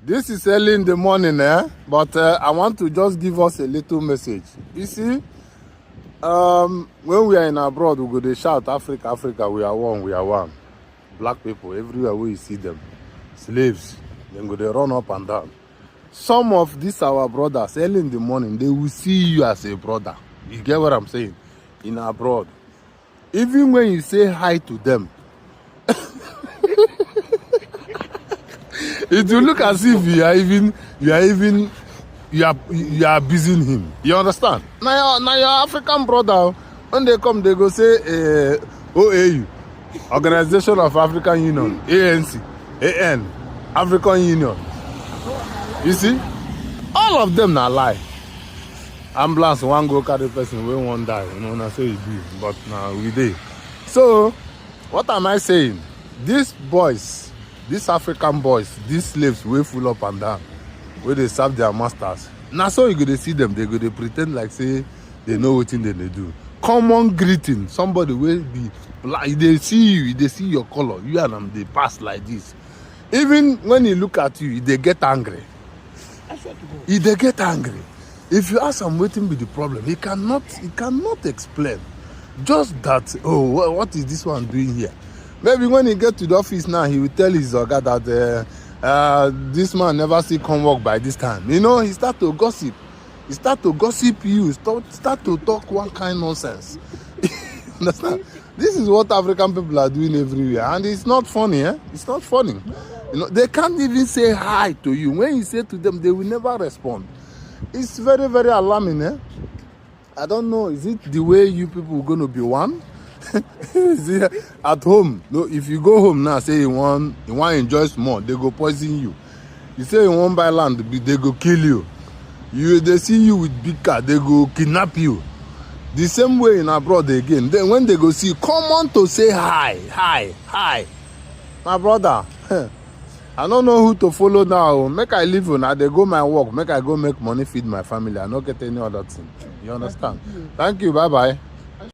This is early in the morning, but I want to just give us a little message. You see, when we are in abroad, we go to shout, Africa, Africa, we are one, we are one. Black people, everywhere we see them, slaves, they go, they run up and down. Some of these our brothers, early in the morning, they will see you as a brother. You get what I'm saying? In abroad. Even when you say hi to them, it will look as if you are abusing him. You understand? Now your African brother, when they come, they go say Waiooh, Organization of African Union, ANC, AN, African Union. You see? All of them na lie. Ambulance one go carry person, we won't die. You know, that's what you do. But now we dey. So, what am I saying? These boys, these African boys, these slaves, we full up and down, where they serve their masters. Now, so you go to see them, they go to pretend like say they know what thing they do. Common greeting, somebody will be black. They see you, they see your color, you and them, they pass like this. Even when he look at you, they get angry. They get angry. If you ask him what be the problem, he cannot explain. Just that, oh, what is this one doing here? Maybe when he get to the office now, he will tell his oga that this man never see come work by this time. You know, he start to gossip. He start to gossip you. Start to talk one kind nonsense. Understand? This is what African people are doing everywhere, and it's not funny. It's not funny. You know, they can't even say hi to you. When you say to them, they will never respond. It's very, very alarming. I don't know. Is it the way you people are going to be one? See, at home, no, if you go home now, say you want enjoy more, they go poison you. You say you want buy land, they go kill you. They see you with big car, they go kidnap you. The same way in abroad again. Then when they go see you, come on to say hi. My brother, I don't know who to follow now. Make I leave you now. They go my work. Make I go make money, feed my family. I don't get any other thing. You understand? Thank you. Bye-bye.